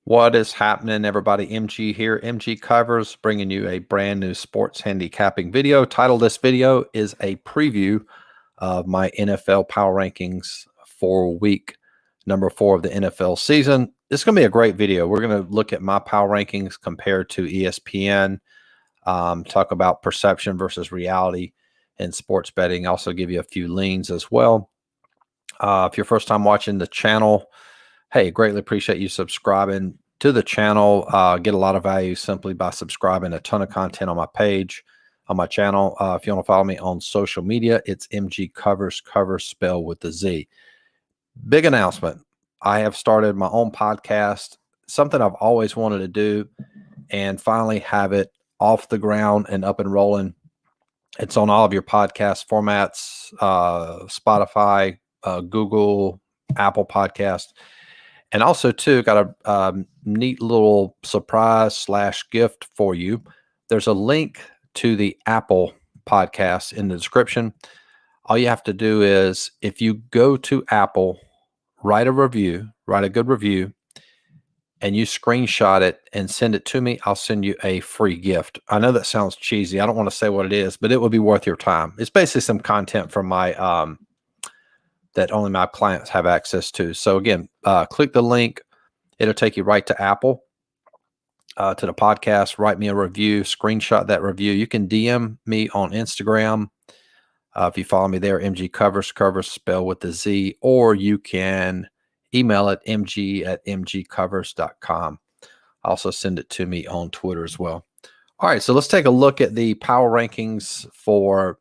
What is happening, everybody? MG here. MG Covers, bringing you a brand new sports handicapping video. Title of this video is a preview of my NFL power rankings for week number 4 of the NFL season. This is going to be a great video. We're going to look at my power rankings compared to ESPN, talk about perception versus reality in sports betting. Also give you a few leans as well. If you're first time watching the channel, hey, greatly appreciate you subscribing to the channel. Get a lot of value simply by subscribing. A ton of content on my page, on my channel. If you want to follow me on social media, it's MG Covers, Covers spelled with the Z. Big announcement. I have started my own podcast, something I've always wanted to do, and finally have it off the ground and up and rolling. It's on all of your podcast formats, Spotify, Google, Apple Podcast. And also, too, got a neat little surprise / gift for you. There's a link to the Apple podcast in the description. All you have to do is, if you go to Apple, write a good review, and you screenshot it and send it to me, I'll send you a free gift. I know that sounds cheesy. I don't want to say what it is, but it would be worth your time. It's basically some content from my that only my clients have access to. So again, click the link. It'll take you right to Apple, to the podcast. Write me a review, screenshot that review. You can DM me on Instagram. If you follow me there, MG Covers, Covers spelled with the Z, or you can email it mg@mgcovers.com. Also send it to me on Twitter as well. All right, so let's take a look at the power rankings for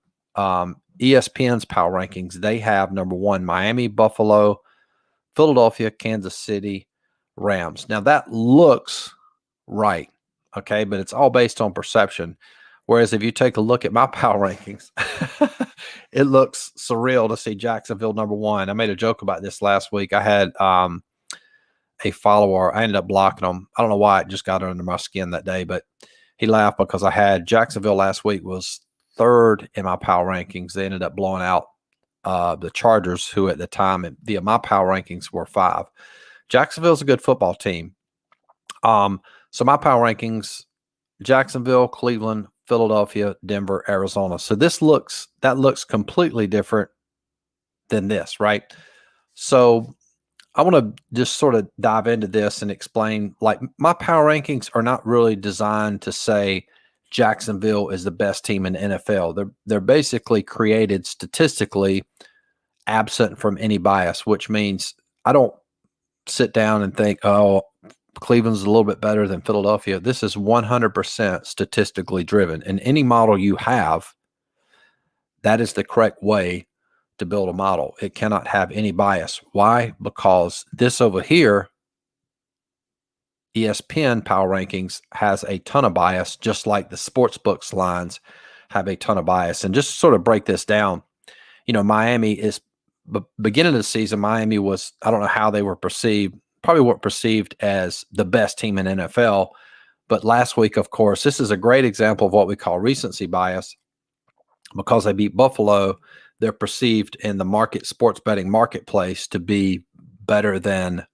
ESPN's power rankings. They have number 1, Miami, Buffalo, Philadelphia, Kansas City, Rams. Now that looks right, okay, but it's all based on perception. Whereas if you take a look at my power rankings, it looks surreal to see Jacksonville number 1. I made a joke about this last week. I had a follower. I ended up blocking him. I don't know why. It just got under my skin that day, but he laughed because I had Jacksonville last week was 3rd in my power rankings. They ended up blowing out the Chargers, who at the time via my power rankings were 5. Jacksonville's a good football team. So my power rankings: Jacksonville, Cleveland, Philadelphia, Denver, Arizona. So that looks completely different than this, right? So I want to just sort of dive into this and explain, like, my power rankings are not really designed to say Jacksonville is the best team in the NFL. They're basically created statistically absent from any bias, which means I don't sit down and think, oh, Cleveland's a little bit better than Philadelphia. This is 100% statistically driven. And any model you have, that is the correct way to build a model. It cannot have any bias. Why? Because this over here, ESPN power rankings, has a ton of bias, just like the sports books lines have a ton of bias. And just sort of break this down, Miami is, beginning of the season, Miami was, I don't know how they were perceived, probably weren't perceived as the best team in NFL. But last week, of course, this is a great example of what we call recency bias. Because they beat Buffalo, they're perceived in the sports betting marketplace to be better than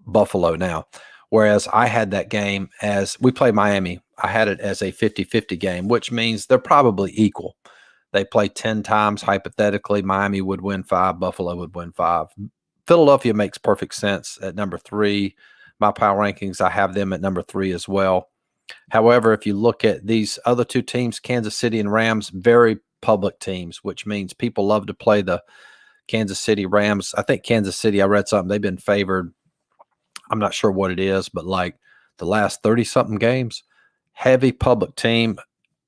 Buffalo now. Whereas I had that game, as we play Miami, I had it as a 50-50 game, which means they're probably equal. They play 10 times, hypothetically. Miami would win 5, Buffalo would win 5. Philadelphia makes perfect sense at number 3. My power rankings, I have them at number 3 as well. However, if you look at these other 2 teams, Kansas City and Rams, very public teams, which means people love to play the Kansas City Rams. I think Kansas City, I read something, they've been favored. I'm not sure what it is, but like the last 30-something games, heavy public team,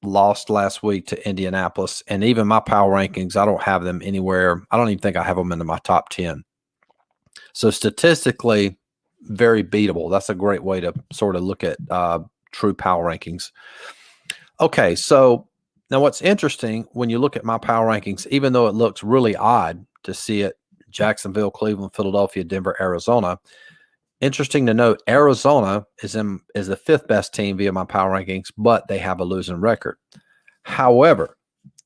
lost last week to Indianapolis. And even my power rankings, I don't have them anywhere. I don't even think I have them into my top 10. So statistically, very beatable. That's a great way to sort of look at true power rankings. Okay, so now what's interesting when you look at my power rankings, even though it looks really odd to see it, Jacksonville, Cleveland, Philadelphia, Denver, Arizona, interesting to note, Arizona is the 5th best team via my power rankings, but they have a losing record. However,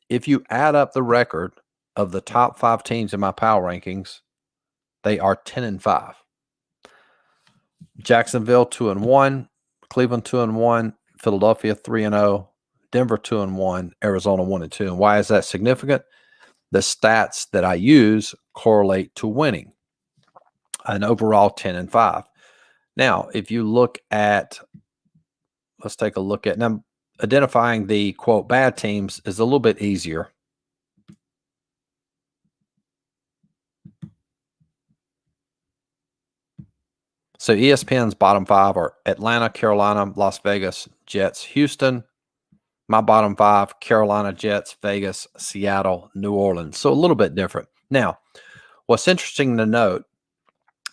if you add up the record of the top 5 teams in my power rankings, they are 10-5. Jacksonville 2-1, Cleveland 2-1, Philadelphia 3-0, Denver 2-1, Arizona 1-2. And why is that significant? The stats that I use correlate to winning, an overall 10-5. Now, if you look at, let's take a look at, now identifying the quote bad teams is a little bit easier. So ESPN's bottom 5 are Atlanta, Carolina, Las Vegas, Jets, Houston. My bottom 5, Carolina, Jets, Vegas, Seattle, New Orleans. So a little bit different. Now, what's interesting to note,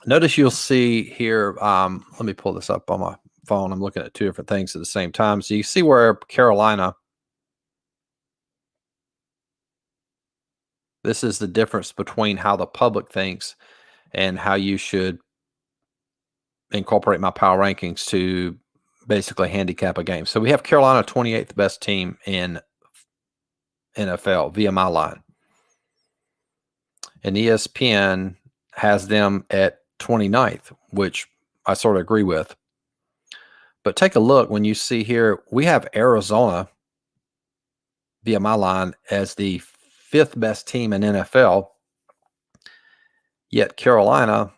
notice you'll see here, let me pull this up on my phone. I'm looking at two different things at the same time. So you see where Carolina, this is the difference between how the public thinks and how you should incorporate my power rankings to basically handicap a game. So we have Carolina 28th best team in NFL via my line. And ESPN has them at 29th, which I sort of agree with. But take a look when you see here, we have Arizona via my line as the 5th best team in NFL, yet Carolina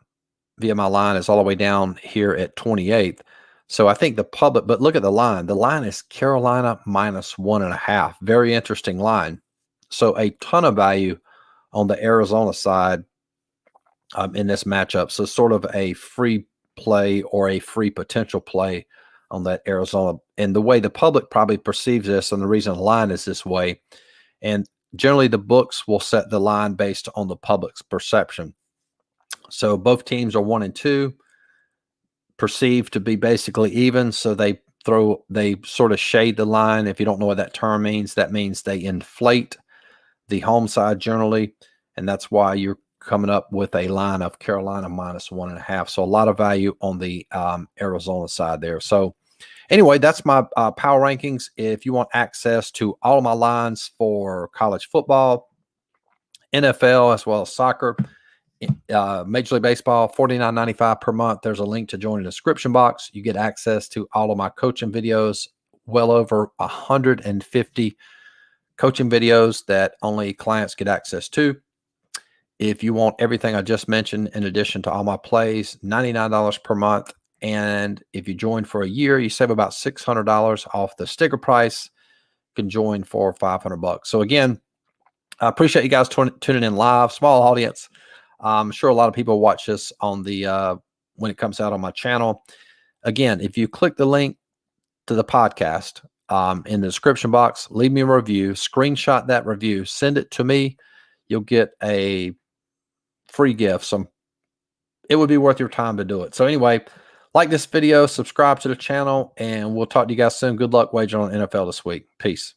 via my line is all the way down here at 28th. So I think the public, but look at the line. The line is Carolina -1.5. Very interesting line. So a ton of value on the Arizona side in this matchup. So sort of a free play or a free potential play on that Arizona. And the way the public probably perceives this, and the reason the line is this way, and generally the books will set the line based on the public's perception. So both teams are 1 and 2, perceived to be basically even. So they sort of shade the line. If you don't know what that term means, that means they inflate the home side generally. And that's why you're coming up with a line of Carolina -1.5. So a lot of value on the Arizona side there. So anyway, that's my power rankings. If you want access to all of my lines for college football, NFL, as well as soccer, Major League Baseball, $49.95 per month. There's a link to join the description box. You get access to all of my coaching videos, well over 150 coaching videos that only clients get access to. If you want everything I just mentioned, in addition to all my plays, $99 per month. And if you join for a year, you save about $600 off the sticker price. You can join for $500. So again, I appreciate you guys tuning in live. Small audience. I'm sure a lot of people watch this on the when it comes out on my channel. Again, if you click the link to the podcast in the description box, leave me a review, screenshot that review, send it to me. You'll get a free gift. It would be worth your time to do it. So anyway, like this video, subscribe to the channel, and we'll talk to you guys soon. Good luck wagering on NFL this week. Peace.